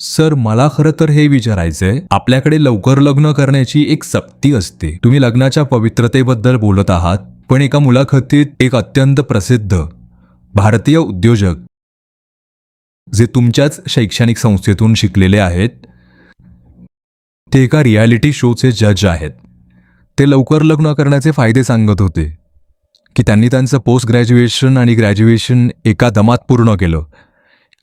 Sir, मला खरं तर हे विचारायचंय, आपल्याकडे लवकर लग्न करण्याची एक सक्ती असते. तुम्ही लग्नाच्या पवित्रतेबद्दल बोलत आहात, पण एका मुलाखतीत एक अत्यंत प्रसिद्ध भारतीय उद्योजक, जे तुमच्याच शैक्षणिक संस्थेतून शिकलेले आहेत, ते एका रियालिटी शोचे जज आहेत. ते लवकर लग्न करण्याचे फायदे सांगत होते, की त्यांनी त्यांचं पोस्ट ग्रॅज्युएशन आणि ग्रॅज्युएशन एका दमात पूर्ण केलं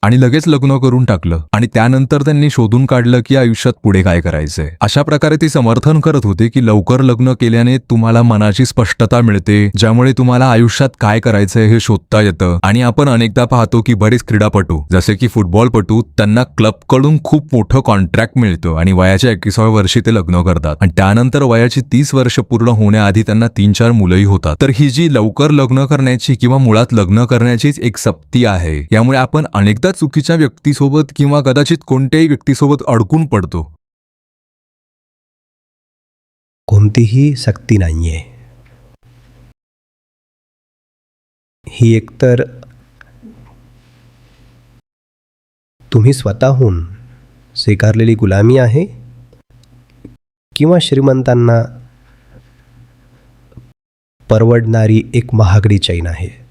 आणि लगेच लग्न करून टाकलं, आणि त्यानंतर त्यांनी शोधून काढलं की आयुष्यात पुढे काय करायचंय. अशा प्रकारे ते समर्थन करत होते की लवकर लग्न केल्याने तुम्हाला मनाची स्पष्टता मिळते, ज्यामुळे तुम्हाला आयुष्यात काय करायचंय हे शोधता येतं. आणि आपण अनेकदा पाहतो की बरेच क्रीडापटू, जसे की फुटबॉलपटू, त्यांना क्लबकडून खूप मोठं कॉन्ट्रॅक्ट मिळतं आणि वयाच्या 21व्या वर्षी ते लग्न करतात, आणि त्यानंतर वयाची 30 वर्ष पूर्ण होण्याआधी त्यांना 3-4 मुलंही होतात. तर ही जी लवकर लग्न करण्याची किंवा मुळात लग्न करण्याचीच एक सक्ती आहे, यामुळे आपण अनेकदा चुकीच्या व्यक्तीसोबत किंवा कदाचित कोणत्याही व्यक्तीसोबत अडकून पडतो. कोणतीही सक्ती नाहीये. ही एकतर तुम्ही स्वतःहून स्वीकारलेली गुलामी आहे, किंवा श्रीमंतांना परवडणारी एक महागडी चैन आहे.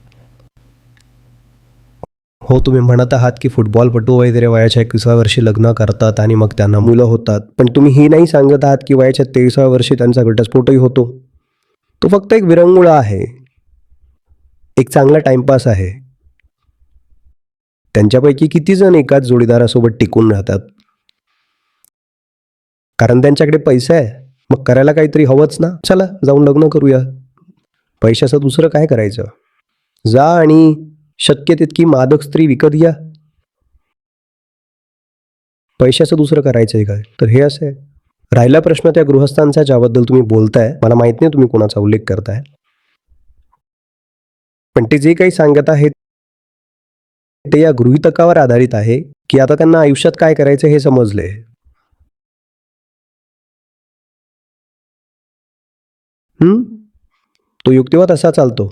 हो, तुम्ही म्हणत आहात की फुटबॉलपटू वगैरे वयाच्या 21व्या वर्षी लग्न करतात आणि मग त्यांना मुलं होतात, पण तुम्ही ही नाही सांगत आहात की वयाच्या 23व्या वर्षी त्यांचा घटस्फोटही होतो. तो फक्त एक विरंगुळा आहे, एक चांगला टाइमपास आहे. त्यांच्यापैकी किती जण एकाच जोडीदारासोबत टिकून राहतात? कारण त्यांच्याकडे पैसा आहे, मग करायला काहीतरी हवंच ना. चला जाऊन लग्न करूया. पैशाचं दुसरं काय करायचं? जा आणि शक्य तितकी मादक स्त्री विकत घ्या. पैशाचं दुसरं करायचं आहे काय? तर हे असं आहे. राहिला प्रश्न त्या गृहस्थांचा ज्याबद्दल तुम्ही बोलताय, मला माहित नाही तुम्ही कोणाचा उल्लेख करताय, पण ते जे काही सांगत आहेत ते या गृहीतकावर आधारित आहे की आता त्यांना आयुष्यात काय करायचं हे समजले. तो युक्तिवाद असा चालतो.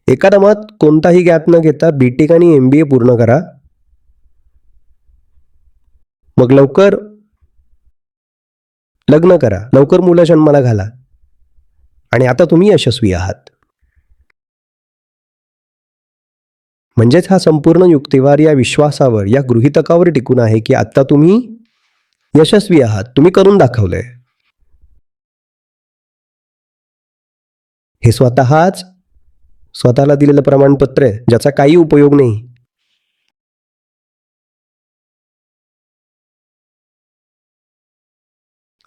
एका दमात कोणताही गॅप न घेता बीटेक आणि MBA पूर्ण करा, मग लवकर लग्न करा, लवकर मुलं जन्माला घाला, आणि आता तुम्ही यशस्वी आहात. म्हणजेच हा संपूर्ण युक्तिवाद या विश्वासावर, या गृहीतकावर टिकून आहे की आता तुम्ही यशस्वी आहात, तुम्ही करून दाखवलंय. हे स्वतःला दिलेलं प्रमाणपत्र आहे, ज्याचा काही उपयोग नाही.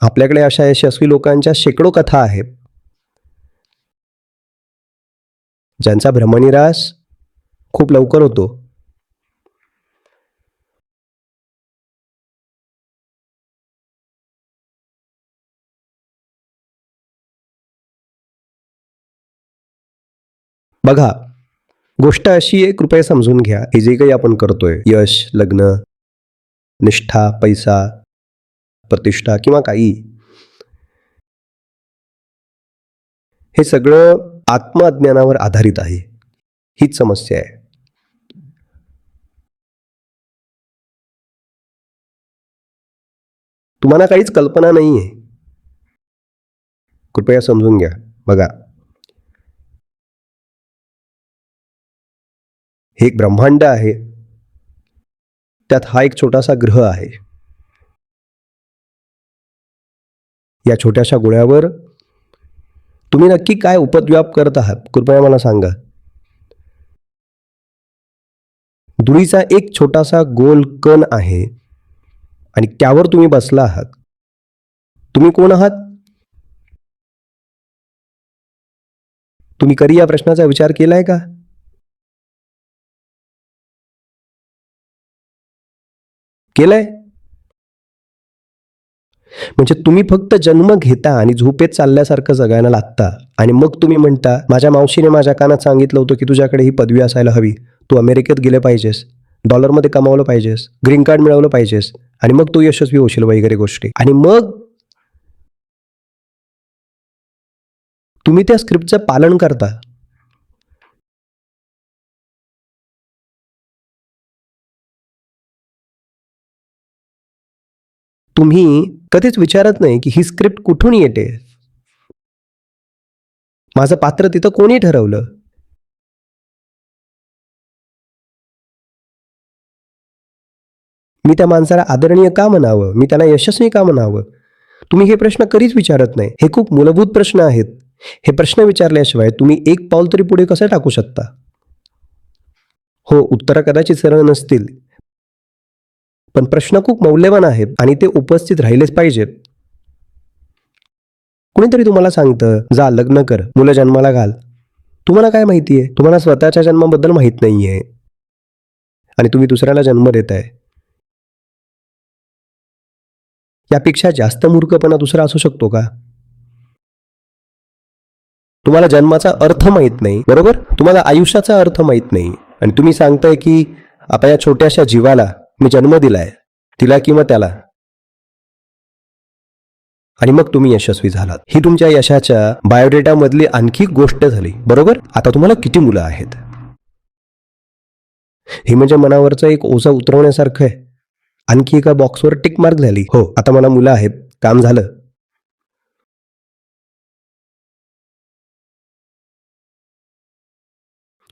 आपल्याकडे अशा यशस्वी लोकांच्या शेकडो कथा आहेत, ज्यांचा भ्रमनिरास खूप लवकर होतो. बघा, गोष्ट अशी आहे, कृपया समजून घ्या, हे जे काही आपण करतोय, यश, लग्न, निष्ठा, पैसा, प्रतिष्ठा किंवा काही, हे सगळं आत्मअज्ञानावर आधारित आहे. हीच समस्या आहे. तुम्हाला काहीच कल्पना नाहीये. कृपया समजून घ्या. बघा, हे एक ब्रह्मांड आहे, त्यात हा एक छोटासा ग्रह आहे. या छोट्याशा गोळ्यावर तुम्ही नक्की काय उपद्व्याप करत आहात, कृपया मला सांगा. धुळीचा एक छोटासा गोल कण आहे आणि त्यावर तुम्ही बसला आहात. तुम्ही कोण आहात? तुम्ही कधी या प्रश्नाचा विचार केलाय का? केलंय? म्हणजे तुम्ही फक्त जन्म घेता आणि झोपेत चालल्यासारखं जगायला लागता, आणि मग तुम्ही म्हणता, माझ्या मावशीने माझ्या कानात सांगितलं होतं की तुझ्याकडे ही पदवी असायला हवी, तू अमेरिकेत गेले पाहिजेस, डॉलरमध्ये कमावलं पाहिजेस, ग्रीन कार्ड मिळवलं पाहिजेस, आणि मग तू यशस्वी होशील वगैरे गोष्टी. आणि मग तुम्ही त्या स्क्रिप्टचं पालन करता. तुम्ही कधीच विचारत नाही की ही स्क्रिप्ट कुठून येते, माझं पात्र तिथं कोणी ठरवलं. मी त्या माणसाला आदरणीय का म्हणावं, मी त्याला यशस्वी का म्हणावं. तुम्ही हे प्रश्न कधीच विचारत नाही. हे खूप मूलभूत प्रश्न आहेत. हे प्रश्न विचारल्याशिवाय तुम्ही एक पाऊल तरी पुढे कसं टाकू शकता. हो, उत्तरं कदाचित सरळ नसतील, पण प्रश्न खूप मौल्यवान आहेत आणि ते उपस्थित राहिलेच पाहिजेत. कुणीतरी तुम्हाला सांगतं, जा लग्न कर, मुलं जन्माला घाल. तुम्हाला काय माहितीये? तुम्हाला स्वतःच्या जन्माबद्दल माहित नाहीये आणि तुम्ही दुसऱ्याला जन्म देताय. यापेक्षा जास्त मूर्खपणा दुसरा असू शकतो का? तुम्हाला जन्माचा अर्थ माहीत नाही, बरोबर? तुम्हाला आयुष्याचा अर्थ माहीत नाही आणि तुम्ही सांगताय की आता या छोट्याशा जीवाला मी जन्म दिलाय, तिला किंवा त्याला, आणि मग तुम्ही यशस्वी झालात. ही तुमच्या यशाच्या बायोडेटामधली आणखी गोष्ट झाली, बरोबर? आता तुम्हाला किती मुलं आहेत? हे म्हणजे मनावरचं एक ओझं उतरवण्यासारखं आहे. आणखी एका बॉक्सवर टिक मार्क झाली. हो, आता मला मुलं आहेत, काम झालं.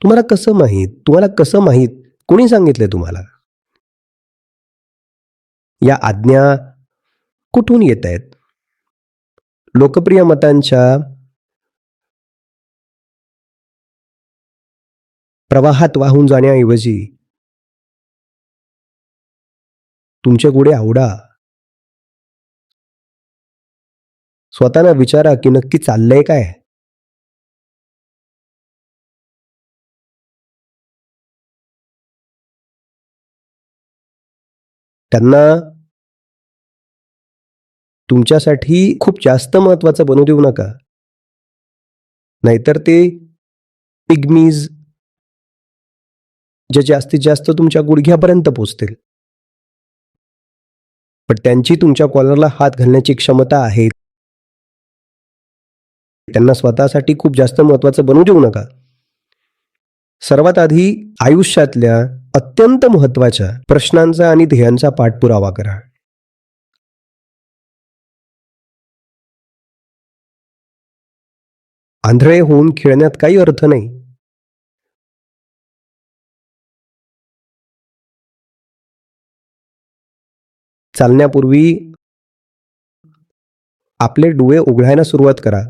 तुम्हाला कसं माहीत? तुम्हाला कसं माहीत? कोणी सांगितलंय तुम्हाला? या आज्ञा कुठून येत आहेत? लोकप्रिय मतांच्या प्रवाहात वाहून जाण्याऐवजी तुमचे गुढे आवडा. स्वतःला विचारा की नक्की चाललंय काय. त्यांना तुमच्यासाठी खूप जास्त महत्वाचं बनवू देऊ नका, नाहीतर ते पिग्मीज जे जास्तीत जास्त तुमच्या गुडघ्यापर्यंत पोचतील, पण त्यांची तुमच्या कॉलरला हात घालण्याची क्षमता आहे. त्यांना स्वतःसाठी खूप जास्त महत्वाचं बनवू देऊ नका. सर्वात आधी आयुष्यातल्या अत्यंत महत्वाच्या प्रश्नांचा आणि ध्येयांचा पाठपुरावा करा. आंधळे होऊन खेळण्यात काही अर्थ नाही. चालण्यापूर्वी आपले डोळे उघडायला सुरुवात करा.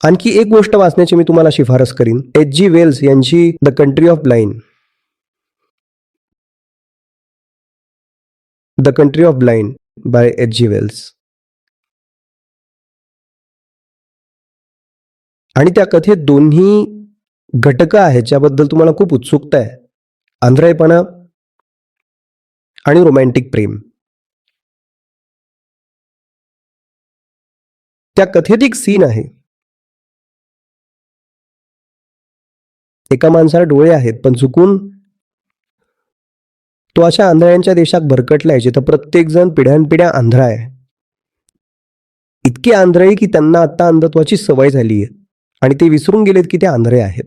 आणखी एक गोष्ट वाचण्याची मी तुम्हाला शिफारस करीन. H.G. वेल्स यांची the country of blind, the country of blind by H.G. Wells. आणि त्या कथेत दोन्ही घटक आहेत ज्याबद्दल तुम्हाला खूप उत्सुकता आहे. आंधळेपणा आणि रोमॅन्टिक प्रेम. त्या कथेत एक सीन आहे. एका माणसाला डोळे आहेत पण चुकून तो अशा आंधळ्यांच्या देशात भरकटलाय जिथं प्रत्येक जण पिढ्यानपिढ्या आंधळा आहे. इतके आंधळे की त्यांना आता अंधत्वाची सवय झाली आहे आणि ते विसरून गेलेत की ते आंधळे आहेत.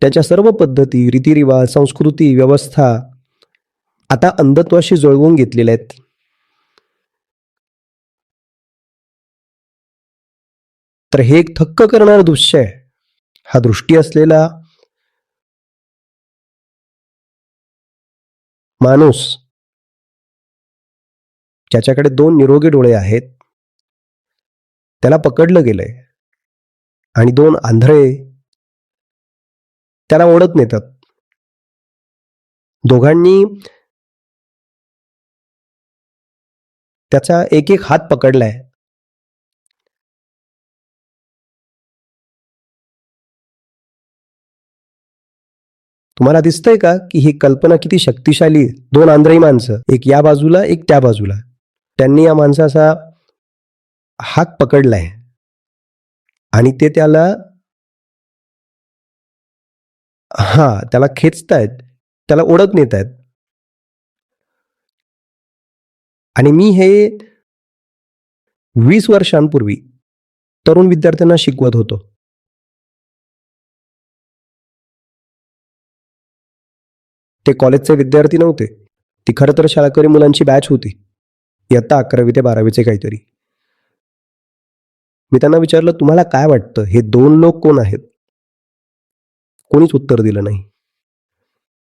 त्याच्या सर्व पद्धती, रीतिरिवाज, संस्कृती, व्यवस्था आता अंधत्वाशी जुळवून घेतलेल्या आहेत. तर हे एक थक्क करणारं दृश्य आहे. हा दृष्टी असलेला माणूस ज्याच्याकडे 2 निरोगी डोळे आहेत त्याला पकडलं गेलंय आणि 2 आंधळे त्याला ओढत नेतात. दोघांनी त्याचा एक एक हात पकडलाय. तुम्हाला दिसतंय का की ही कल्पना किती शक्तिशाली आहे. 2 आंधळी माणसं, एक या बाजूला एक त्या बाजूला, त्यांनी या माणसाचा हात पकडलाय आणि ते त्याला त्याला खेचतायत, त्याला ओढत नेत आहेत. आणि मी हे 20 वर्षांपूर्वी तरुण विद्यार्थ्यांना शिकवत होतो. ते कॉलेजचे विद्यार्थी नव्हते. ती खरं तर शाळकरी मुलांची बॅच होती. इयत्ता 11वी ते 12वीचे काहीतरी. मी त्यांना विचारलं, तुम्हाला काय वाटतं हे 2 लोक कोण आहेत? कोणीच उत्तर दिलं नाही.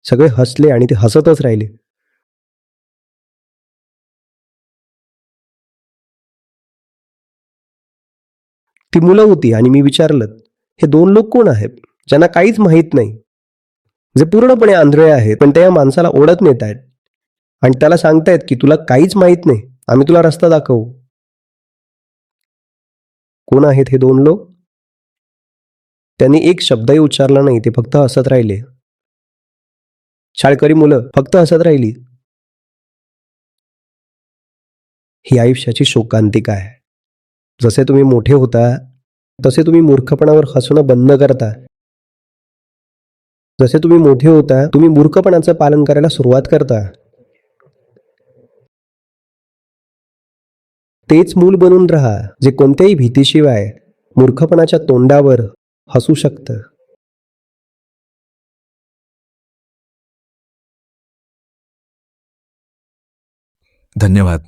सगळे हसले आणि ते हसतच राहिले. ती मुलं होती आणि मी विचारलं, हे 2 लोक कोण आहेत? ज्यांना काहीच माहीत नाही. जे पूर्णपणे आंधळे आहेत, पण त्या माणसाला ओढत नेत आहेत आणि त्याला सांगतायत की तुला काहीच माहीत नाही, आम्ही तुला रस्ता दाखवू. कोण आहेत हे 2 लोक? त्यांनी एक शब्दही उच्चारला नाही. ते फक्त हसत राहिले. शाळकरी मुलं फक्त हसत राहिली. ही आयुष्याची शोकांतिका आहे. जसे तुम्ही मोठे होता, तसे तुम्ही मूर्खपणावर हसणं बंद करता. जसे तुम्ही मोठे होता, तुम्ही मूर्खपणाचं पालन करायला सुरुवात करता. तेच मूल बनून राहा, जे कोणत्याही भीतीशिवाय मूर्खपणाच्या तोंडावर हसू शकतं. धन्यवाद.